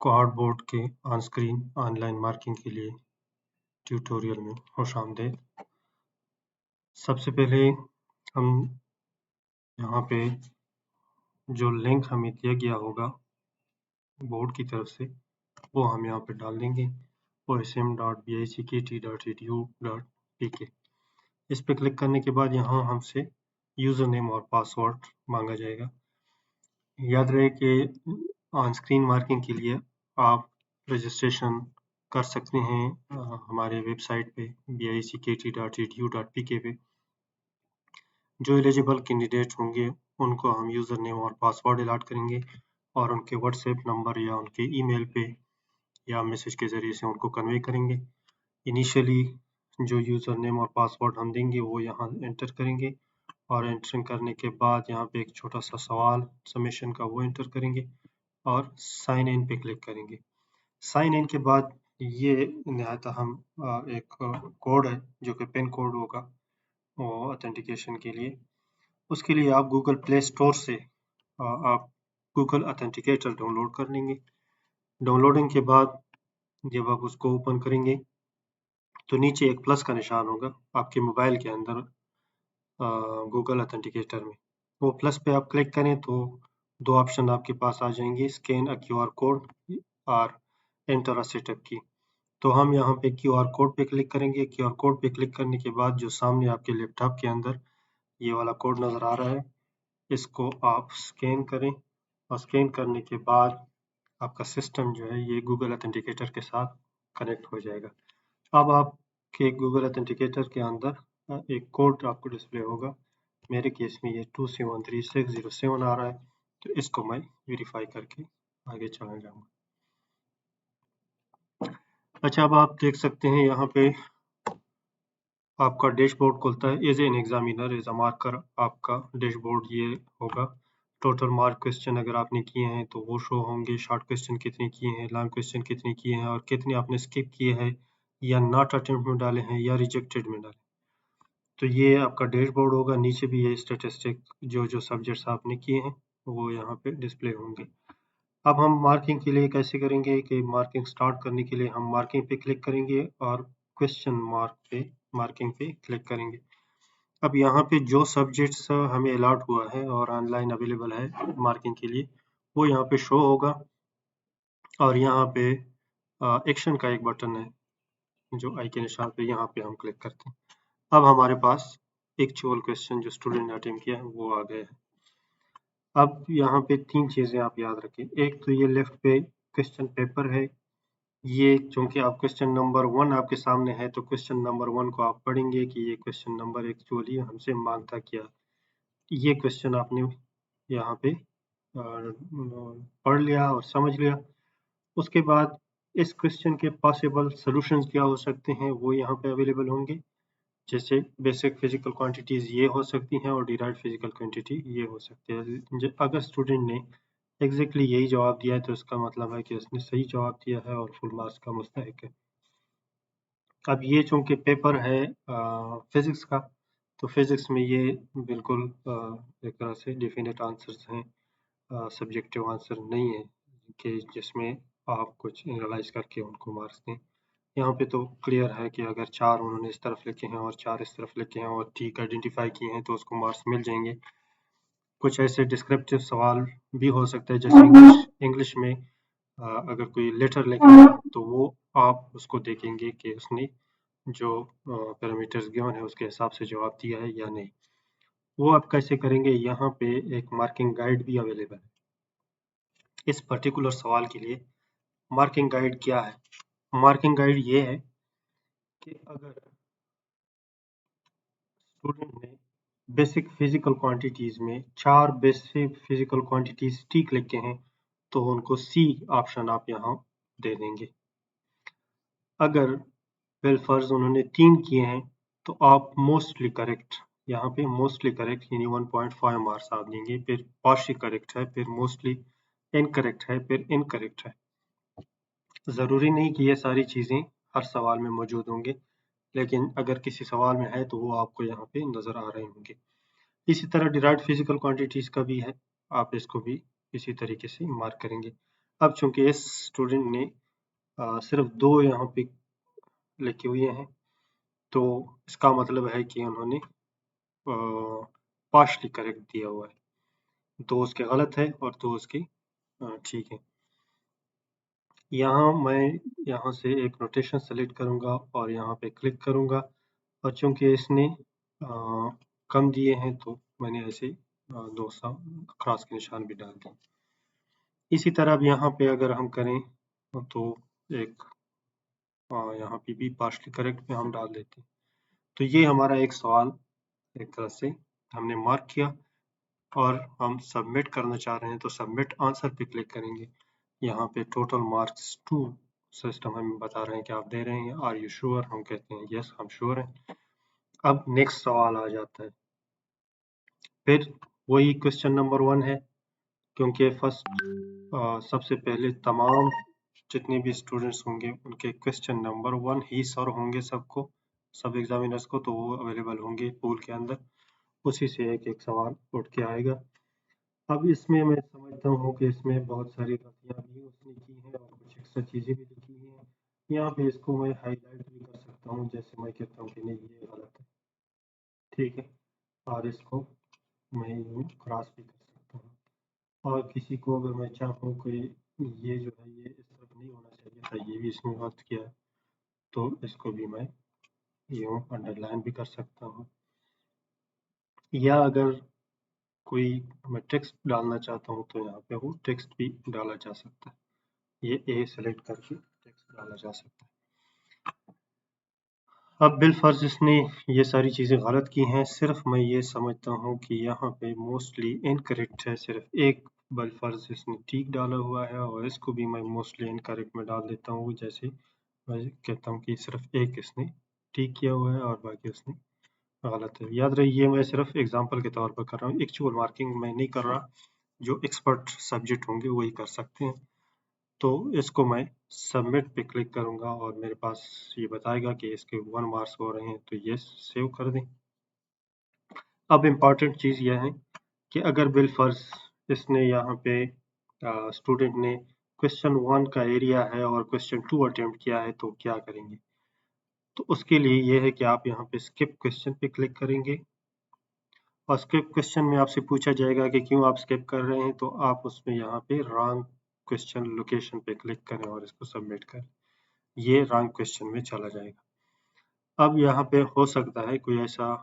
Card board के on screen online marking के लिए ट्यूटोरियल में खुशामदीद। सबसे पहले हम यहाँ पे जो लिंक हमें दिया गया होगा बोर्ड की तरफ से वो हम यहाँ पे डाल देंगे osm.bict.edu.pk। इस पे क्लिक करने के बाद यहाँ हमसे यूज़र नेम और पासवर्ड मांगा जाएगा। याद रहे कि ऑन स्क्रीन मार्किंग के लिए आप रजिस्ट्रेशन कर सकते हैं हमारे वेबसाइट पे bict.edu.pk पे। जो एलिजिबल कैंडिडेट होंगे उनको हम यूज़र नेम और पासवर्ड अलॉट करेंगे और उनके व्हाट्सएप नंबर या उनके ईमेल पे या मैसेज के ज़रिए से उनको कन्वे करेंगे। इनिशियली जो यूज़र नेम और पासवर्ड हम देंगे वो यहाँ एंटर करेंगे और एंटर करने के बाद यहाँ पे एक छोटा सा सवाल सबमिशन का वो एंटर करेंगे और साइन इन पे क्लिक करेंगे। साइन इन के बाद ये नहायत हम एक कोड है जो कि पिन कोड होगा वो ऑथेंटिकेशन के लिए। उसके लिए आप गूगल प्ले स्टोर से आप गूगल ऑथेंटिकेटर डाउनलोड कर लेंगे। डाउनलोडिंग के बाद जब आप उसको ओपन करेंगे तो नीचे एक प्लस का निशान होगा आपके मोबाइल के अंदर गूगल ऑथेंटिकेटर में। वो प्लस पे आप क्लिक करें तो दो ऑप्शन आपके पास आ जाएंगे, स्कैन अ क्यूआर कोड और एंटर अ सेटअप की। तो हम यहाँ पे क्यूआर कोड पे क्लिक करेंगे। क्यूआर कोड पे क्लिक करने के बाद जो सामने आपके लैपटॉप के अंदर ये वाला कोड नज़र आ रहा है, इसको आप स्कैन करें और स्कैन करने के बाद आपका सिस्टम जो है ये गूगल ऑथेंटिकेटर के साथ कनेक्ट हो जाएगा। अब आपके गूगल ऑथेंटिकेटर के अंदर एक कोड आपको डिस्प्ले होगा। मेरे केस में ये 273607 आ रहा है, तो इसको मैं वेरीफाई करके आगे चला जाऊँगा। अच्छा, अब आप देख सकते हैं यहाँ पे आपका डैशबोर्ड खुलता है। As an examiner as a marker आपका डैशबोर्ड ये होगा। टोटल मार्क क्वेश्चन अगर आपने किए हैं तो वो शो होंगे, शॉर्ट क्वेश्चन कितने किए हैं, लॉन्ग क्वेश्चन कितने किए हैं और कितने आपने स्किप किए हैं या नॉट अटेम्प्ट में डाले हैं या रिजेक्टेड में डाले। तो ये आपका डैशबोर्ड होगा। नीचे भी ये स्टैटिस्टिक जो सब्जेक्ट्स आपने किए हैं वो यहाँ पे डिस्प्ले होंगे। अब हम मार्किंग के लिए कैसे करेंगे कि मार्किंग स्टार्ट करने के लिए हम मार्किंग पे क्लिक करेंगे और क्वेश्चन मार्क पे मार्किंग पे क्लिक करेंगे। अब यहाँ पे जो सब्जेक्ट्स हमें अलॉट हुआ है और ऑनलाइन अवेलेबल है मार्किंग के लिए वो यहाँ पे शो होगा और यहाँ पे एक्शन का एक बटन है जो आई के निशान पे, यहाँ पे हम क्लिक करते हैं। अब हमारे पास एक्चुअल क्वेश्चन जो स्टूडेंट ने अटेम्प्ट किया है वो आ गया है। अब यहाँ पे तीन चीज़ें आप याद रखें। एक तो ये लेफ्ट पे क्वेश्चन पेपर है, ये चूंकि आप क्वेश्चन नंबर 1 आपके सामने है तो क्वेश्चन नंबर 1 को आप पढ़ेंगे कि ये क्वेश्चन नंबर एक्चुअली हमसे मांगता क्या। ये क्वेश्चन आपने यहाँ पे पढ़ लिया और समझ लिया। उसके बाद इस क्वेश्चन के पॉसिबल सॉल्यूशंस क्या हो सकते हैं वो यहाँ पे अवेलेबल होंगे। जैसे बेसिक फिजिकल क्वांटिटीज ये हो सकती हैं और डिराइव्ड फिजिकल क्वांटिटी ये हो सकती है। अगर स्टूडेंट ने एग्जैक्टली यही जवाब दिया है तो इसका मतलब है कि उसने सही जवाब दिया है और फुल मार्क्स का मुस्तहिक है। अब ये चूंकि पेपर है फिजिक्स का, तो फिजिक्स में ये बिल्कुल एक तरह से डेफिनेट आंसर्स हैं, सब्जेक्टिव आंसर नहीं है कि जिसमें आप कुछ एनालाइज करके उनको मार्क्स दें। यहाँ पे तो क्लियर है कि अगर 4 उन्होंने इस तरफ लिखे हैं और 4 इस तरफ लिखे हैं और ठीक आइडेंटिफाई किए हैं तो उसको मार्क्स मिल जाएंगे। कुछ ऐसे डिस्क्रिप्टिव सवाल भी हो सकते हैं जैसे इंग्लिश में अगर कोई लेटर लिखा है तो वो आप उसको देखेंगे कि उसने जो पैरामीटर्स गिवन है उसके हिसाब से जवाब दिया है या नहीं। वो आप कैसे करेंगे, यहाँ पे एक मार्किंग गाइड भी अवेलेबल है। इस पर्टिकुलर सवाल के लिए मार्किंग गाइड क्या है? मार्किंग गाइड ये है कि अगर स्टूडेंट ने बेसिक फिजिकल क्वांटिटीज में 4 बेसिक फिजिकल क्वांटिटीज ठीक लिखे हैं तो उनको सी ऑप्शन आप यहाँ दे देंगे। अगर बिलफर्ज उन्होंने 3 किए हैं तो आप मोस्टली करेक्ट, यहाँ पे मोस्टली करेक्ट यानी 1.5 मार्क्स आप देंगे। फिर पार्शियल करेक्ट है, फिर मोस्टली इनकरेक्ट है, फिर इनकरेक्ट है। ज़रूरी नहीं कि ये सारी चीज़ें हर सवाल में मौजूद होंगे, लेकिन अगर किसी सवाल में है तो वो आपको यहाँ पे नज़र आ रहे होंगे। इसी तरह डिराइव्ड फिजिकल क्वांटिटीज़ का भी है, आप इसको भी इसी तरीके से मार्क करेंगे। अब चूंकि इस स्टूडेंट ने सिर्फ 2 यहाँ पे लिखे हुए हैं, तो इसका मतलब है कि उन्होंने पार्शली करेक्ट दिया हुआ है, 2 उसके गलत है और 2 उसके ठीक है। यहाँ मैं यहाँ से एक नोटेशन सेलेक्ट करूँगा और यहाँ पे क्लिक करूँगा, और चूंकि इसने कम दिए हैं तो मैंने ऐसे 2 क्रॉस के निशान भी डाल दिए। इसी तरह अब यहाँ पे अगर हम करें तो एक यहाँ पे भी पार्शली करेक्ट में हम डाल देते हैं। तो ये हमारा एक सवाल एक तरह से हमने मार्क किया, और हम सबमिट करना चाह रहे हैं तो सबमिट आंसर पे क्लिक करेंगे। यहाँ पे टोटल मार्क्स 2 सिस्टम हमें बता रहे हैं कि आप दे रहे हैं, आर यू श्योर? हम कहते हैं यस, हम श्योर हैं। अब नेक्स्ट सवाल आ जाता है, फिर वही क्वेश्चन नंबर 1 है, क्योंकि फर्स्ट सबसे पहले तमाम जितने भी स्टूडेंट्स होंगे उनके क्वेश्चन नंबर 1 ही सर होंगे सबको, सब एग्जामिनर्स को, तो वो अवेलेबल होंगे पूल के अंदर, उसी से एक सवाल उठ के आएगा। अब इसमें मैं समझता हूँ कि इसमें बहुत सारी गलतियाँ भी उसने की हैं और कुछ एक्स्ट्रा चीज़ें भी लिखी हुई हैं। यहाँ पे इसको मैं हाईलाइट भी कर सकता हूँ, जैसे मैं कहता हूँ कि नहीं ये गलत है, ठीक है, और इसको मैं यूँ क्रॉस भी कर सकता हूँ। और किसी को अगर मैं चाहूँ कि ये जो है ये इस तरफ नहीं होना चाहिए था, ये भी इसमें गलत किया है, तो इसको भी मैं यूँ अंडरलाइन भी कर सकता हूँ। या अगर कोई मैं टेक्स्ट डालना चाहता हूँ तो यहाँ पे वो टेक्स्ट भी डाला जा सकता है, ये ए सेलेक्ट करके टेक्स्ट डाला जा सकता है। अब बिलफर्ज इसने ये सारी चीज़ें गलत की हैं, सिर्फ मैं ये समझता हूँ कि यहाँ पे मोस्टली इनकरेक्ट है, सिर्फ एक बिलफर्ज इसने ठीक डाला हुआ है, और इसको भी मैं मोस्टली इनकरेक्ट में डाल देता हूँ, जैसे मैं कहता हूँ कि सिर्फ एक इसने ठीक किया हुआ है और बाकी उसने गलत है। याद रहे ये मैं सिर्फ एग्जाम्पल के तौर पर कर रहा हूँ, एक्चुअल मार्किंग मैं नहीं कर रहा, जो एक्सपर्ट सब्जेक्ट होंगे वही कर सकते हैं। तो इसको मैं सबमिट पे क्लिक करूंगा और मेरे पास ये बताएगा कि इसके 1 मार्क्स हो रहे हैं, तो ये सेव कर दें। अब इम्पॉर्टेंट चीज़ यह है कि अगर बिलफर्ज इसने यहाँ पे स्टूडेंट ने क्वेश्चन 1 का एरिया है और क्वेश्चन 2 अटेम्प्ट किया है तो क्या करेंगे? तो उसके लिए ये है कि आप यहाँ पे स्किप क्वेश्चन पे क्लिक करेंगे, और स्किप क्वेश्चन में आपसे पूछा जाएगा कि क्यों आप स्किप कर रहे हैं, तो आप उसमें यहाँ पे रॉन्ग क्वेश्चन लोकेशन पे क्लिक करें और इसको सबमिट करें, ये रॉन्ग क्वेश्चन में चला जाएगा। अब यहाँ पे हो सकता है कोई ऐसा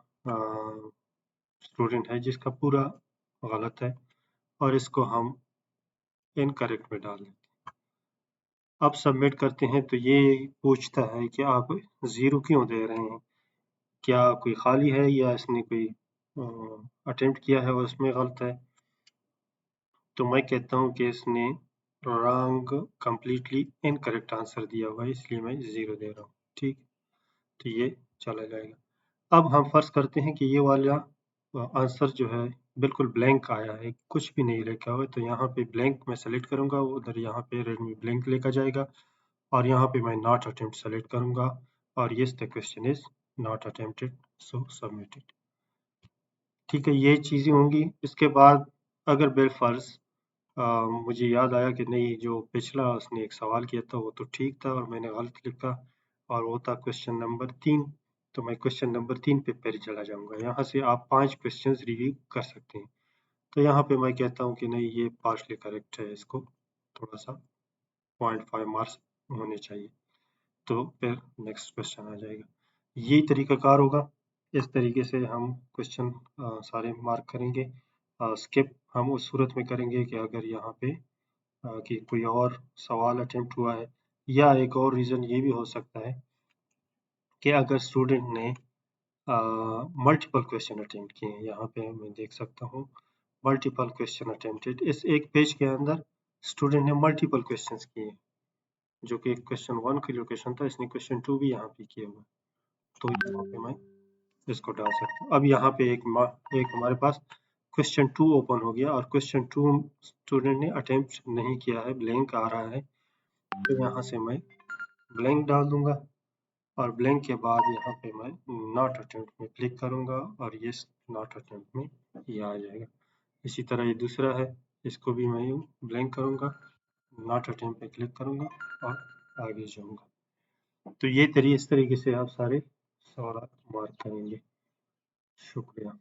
स्टूडेंट है जिसका पूरा गलत है और इसको हम इनकरेक्ट में डाल देते हैं। अब सबमिट करते हैं तो ये पूछता है कि आप 0 क्यों दे रहे हैं, क्या कोई खाली है या इसने कोई अटेम्प्ट किया है और उसमें गलत है। तो मैं कहता हूँ कि इसने रॉन्ग कंप्लीटली इनकरेक्ट आंसर दिया हुआ है, इसलिए मैं 0 दे रहा हूँ, ठीक, तो ये चला जाएगा। अब हम फर्ज करते हैं कि ये वाला आंसर जो है बिल्कुल ब्लैंक आया है, कुछ भी नहीं लिखा हुआ है, तो यहाँ पे ब्लैंक मैं सेलेक्ट करूंगा, उधर यहाँ पे रेडमी ब्लैंक लेकर जाएगा, और यहाँ पे मैं नॉट अटेम्प्ट सेलेक्ट करूंगा, और yes the question is not attempted, so submitted. ठीक है, ये चीज़ें होंगी। इसके बाद अगर बिलफर्ज मुझे याद आया कि नहीं जो पिछला उसने एक सवाल किया था वो तो ठीक था और मैंने गलत लिखा, और वो था क्वेश्चन नंबर 3, तो मैं क्वेश्चन नंबर 3 पे फिर चला जाऊंगा। यहाँ से आप 5 क्वेश्चंस रिव्यू कर सकते हैं। तो यहाँ पे मैं कहता हूँ कि नहीं ये पार्शली करेक्ट है, इसको थोड़ा सा 0.5 मार्क्स होने चाहिए, तो फिर नेक्स्ट क्वेश्चन आ जाएगा। यही तरीकाकार होगा, इस तरीके से हम क्वेश्चन सारे मार्क करेंगे। स्किप हम उस सूरत में करेंगे कि अगर यहाँ पे कि कोई और सवाल अटेम्प्ट हुआ है, या एक और रीज़न ये भी हो सकता है कि अगर स्टूडेंट ने मल्टीपल क्वेश्चन अटेम्प्ट किए हैं, यहाँ पे मैं देख सकता हूँ मल्टीपल क्वेश्चन अटेम्प्टेड, इस एक पेज के अंदर स्टूडेंट ने मल्टीपल क्वेश्चंस किए, जो कि क्वेश्चन 1 की लोकेशन था, इसने क्वेश्चन 2 भी यहाँ पे किया हुआ, तो यहाँ पे मैं इसको डाल सकता हूँ। अब यहाँ पे एक हमारे पास क्वेश्चन 2 ओपन हो गया, और क्वेश्चन 2 स्टूडेंट ने अटेम्प्ट नहीं किया है, ब्लैंक आ रहा है, तो यहाँ से मैं ब्लैंक डाल दूंगा, और ब्लैंक के बाद यहाँ पे मैं नॉट अटेम्प्ट में क्लिक करूंगा, और ये नॉट अटेम्प्ट में ये आ जाएगा। इसी तरह ये दूसरा है, इसको भी मैं ब्लैंक करूंगा, नॉट अटेम्प्ट पे क्लिक करूँगा और आगे जाऊँगा। तो ये इस तरीके से आप सारे सवाल मार्क करेंगे। शुक्रिया।